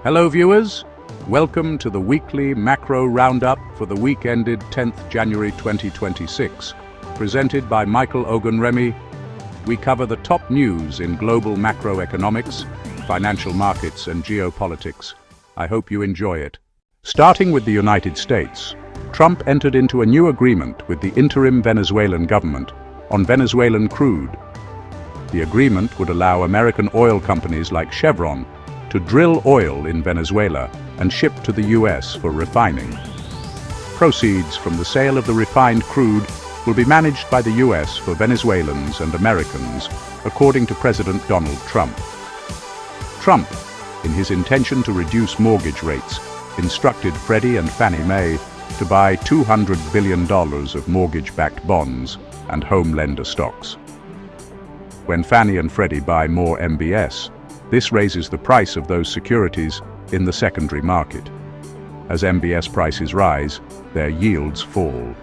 Hello viewers, welcome to the weekly macro roundup for the week ended 10th January 2026. Presented by Michael Ogunremi, we cover the top news in global macroeconomics, financial markets and geopolitics. I hope you enjoy it. Starting with the United States, Trump entered into a new agreement with the interim Venezuelan government on Venezuelan crude. The agreement would allow American oil companies like Chevron to drill oil in Venezuela and ship to the US for refining. Proceeds from the sale of the refined crude will be managed by the US for Venezuelans and Americans, according to President Donald Trump. Trump, in his intention to reduce mortgage rates, instructed Freddie and Fannie Mae to buy $200 billion of mortgage-backed bonds and home lender stocks. When Fannie and Freddie buy more MBS, this raises the price of those securities in the secondary market. As MBS prices rise, their yields fall.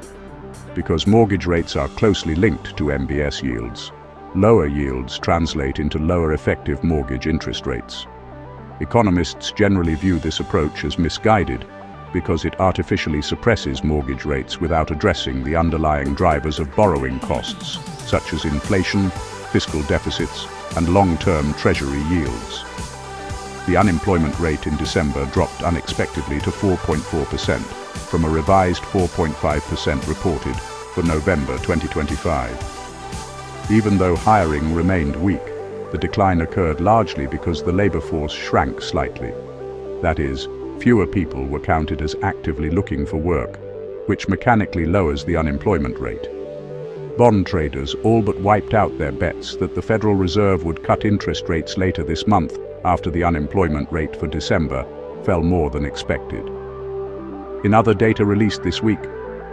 Because mortgage rates are closely linked to MBS yields, lower yields translate into lower effective mortgage interest rates. Economists generally view this approach as misguided because it artificially suppresses mortgage rates without addressing the underlying drivers of borrowing costs, such as inflation, fiscal deficits, and long-term Treasury yields. The unemployment rate in December dropped unexpectedly to 4.4% from a revised 4.5% reported for November 2025. Even though hiring remained weak, the decline occurred largely because the labor force shrank slightly. That is, fewer people were counted as actively looking for work, which mechanically lowers the unemployment rate. Bond traders all but wiped out their bets that the Federal Reserve would cut interest rates later this month after the unemployment rate for December fell more than expected. In other data released this week,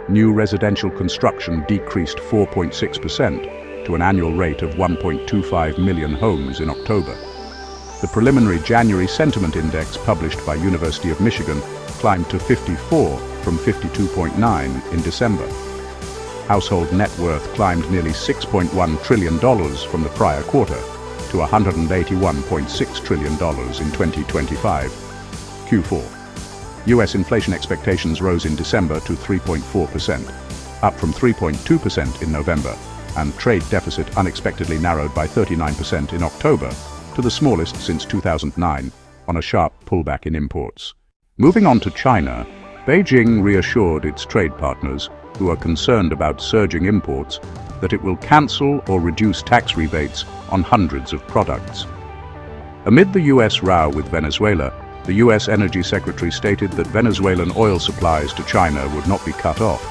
new residential construction decreased 4.6% to an annual rate of 1.25 million homes in October. The preliminary January Sentiment Index published by University of Michigan climbed to 54 from 52.9 in December. Household net worth climbed nearly $6.1 trillion from the prior quarter to $181.6 trillion in 2025 Q4. U.S. inflation expectations rose in December to 3.4%, up from 3.2% in November, and trade deficit unexpectedly narrowed by 39% in October to the smallest since 2009 on a sharp pullback in imports. Moving on to China, Beijing reassured its trade partners who are concerned about surging imports that it will cancel or reduce tax rebates on hundreds of products. Amid the U.S. row with Venezuela, the U.S. Energy Secretary stated that Venezuelan oil supplies to China would not be cut off,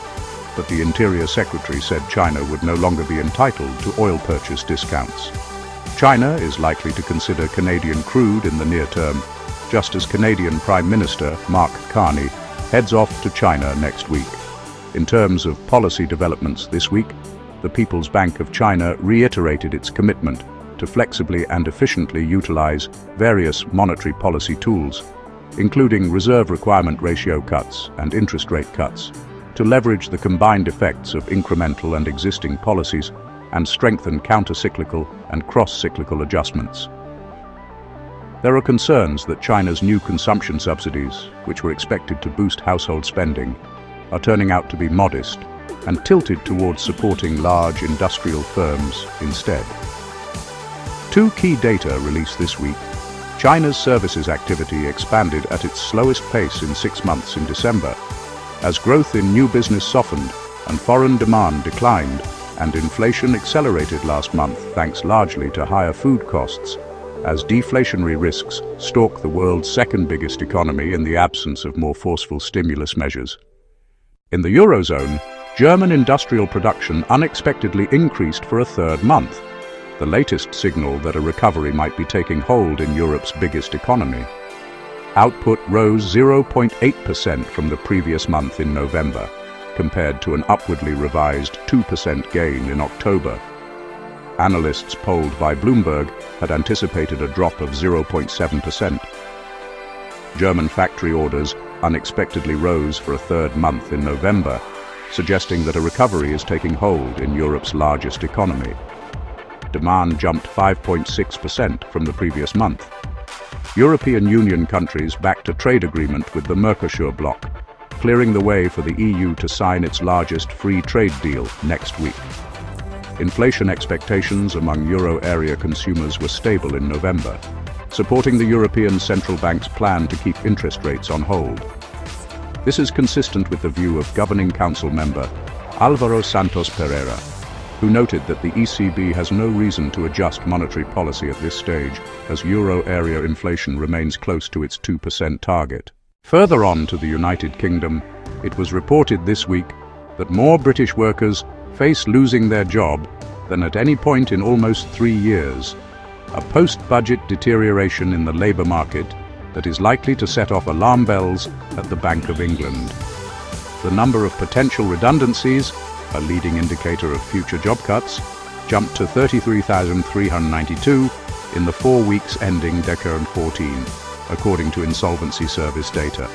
but the Interior Secretary said China would no longer be entitled to oil purchase discounts. China is likely to consider Canadian crude in the near term, just as Canadian Prime Minister Mark Carney heads off to China next week. In terms of policy developments this week, the People's Bank of China reiterated its commitment to flexibly and efficiently utilize various monetary policy tools, including reserve requirement ratio cuts and interest rate cuts, to leverage the combined effects of incremental and existing policies and strengthen counter-cyclical and cross-cyclical adjustments. There are concerns that China's new consumption subsidies, which were expected to boost household spending, are turning out to be modest and tilted towards supporting large industrial firms instead. Two key data released this week. China's services activity expanded at its slowest pace in 6 months in December, as growth in new business softened and foreign demand declined, and inflation accelerated last month thanks largely to higher food costs, as deflationary risks stalk the world's second biggest economy in the absence of more forceful stimulus measures. In the Eurozone, German industrial production unexpectedly increased for a third month, the latest signal that a recovery might be taking hold in Europe's biggest economy. Output rose 0.8% from the previous month in November, compared to an upwardly revised 2% gain in October. Analysts polled by Bloomberg had anticipated a drop of 0.7%. German factory orders unexpectedly rose for a third month in November, suggesting that a recovery is taking hold in Europe's largest economy. Demand jumped 5.6% from the previous month. European Union countries backed a trade agreement with the Mercosur bloc, clearing the way for the EU to sign its largest free trade deal next week. Inflation expectations among euro area consumers were stable in November, supporting the European Central Bank's plan to keep interest rates on hold. This is consistent with the view of Governing Council member Álvaro Santos Pereira, who noted that the ECB has no reason to adjust monetary policy at this stage, as euro area inflation remains close to its 2% target. Further on to the United Kingdom, it was reported this week that more British workers face losing their job than at any point in almost 3 years, a post-budget deterioration in the labour market that is likely to set off alarm bells at the Bank of England. The number of potential redundancies, a leading indicator of future job cuts, jumped to 33,392 in the 4 weeks ending December 14, according to Insolvency Service data.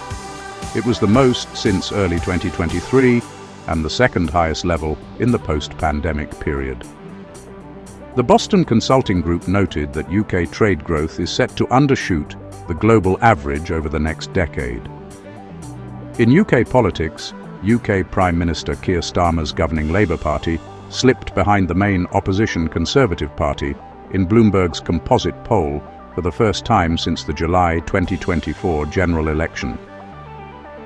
It was the most since early 2023 and the second highest level in the post-pandemic period. The Boston Consulting Group noted that UK trade growth is set to undershoot the global average over the next decade. In UK politics, UK Prime Minister Keir Starmer's governing Labour Party slipped behind the main opposition Conservative Party in Bloomberg's composite poll for the first time since the July 2024 general election.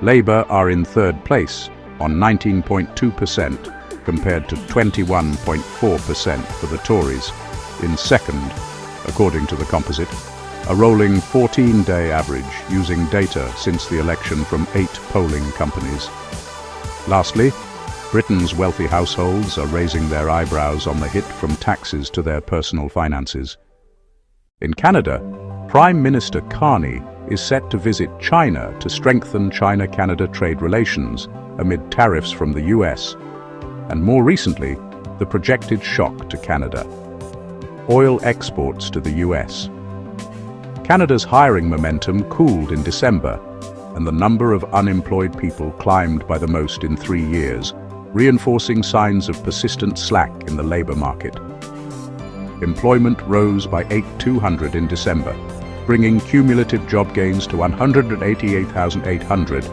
Labour are in third place on 19.2% compared to 21.4% for the Tories, in second, according to the composite, a rolling 14-day average using data since the election from 8 polling companies. Lastly, Britain's wealthy households are raising their eyebrows on the hit from taxes to their personal finances. In Canada, Prime Minister Carney is set to visit China to strengthen China-Canada trade relations amid tariffs from the US, and more recently, the projected shock to Canada: oil exports to the US. Canada's hiring momentum cooled in December, and the number of unemployed people climbed by the most in 3 years, reinforcing signs of persistent slack in the labour market. Employment rose by 8,200 in December, bringing cumulative job gains to 188,800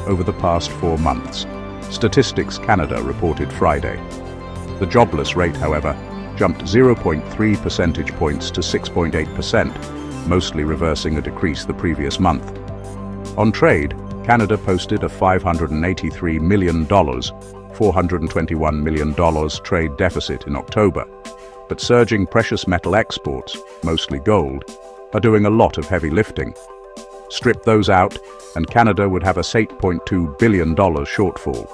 over the past 4 months, Statistics Canada reported Friday. The jobless rate, however, jumped 0.3 percentage points to 6.8%, mostly reversing a decrease the previous month. On trade, Canada posted a $583 million, $421 million trade deficit in October, but surging precious metal exports, mostly gold, are doing a lot of heavy lifting. Strip those out, and Canada would have a $8.2 billion shortfall.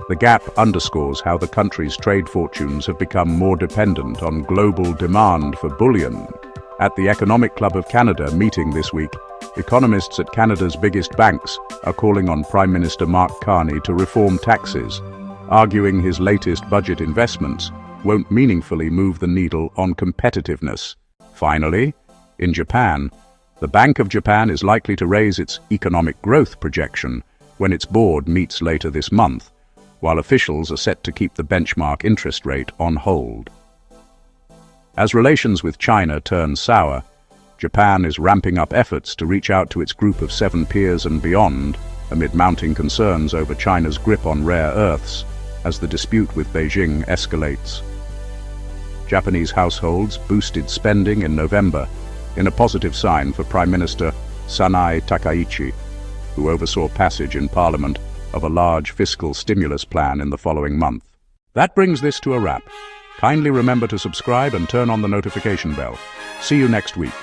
The gap underscores how the country's trade fortunes have become more dependent on global demand for bullion. At the Economic Club of Canada meeting this week, economists at Canada's biggest banks are calling on Prime Minister Mark Carney to reform taxes, arguing his latest budget investments won't meaningfully move the needle on competitiveness. Finally, in Japan, the Bank of Japan is likely to raise its economic growth projection when its board meets later this month, while officials are set to keep the benchmark interest rate on hold. As relations with China turn sour, Japan is ramping up efforts to reach out to its group of 7 peers and beyond, amid mounting concerns over China's grip on rare earths as the dispute with Beijing escalates. Japanese households boosted spending in November, in a positive sign for Prime Minister Sanae Takaichi, who oversaw passage in Parliament of a large fiscal stimulus plan in the following month. That brings this to a wrap. Kindly remember to subscribe and turn on the notification bell. See you next week.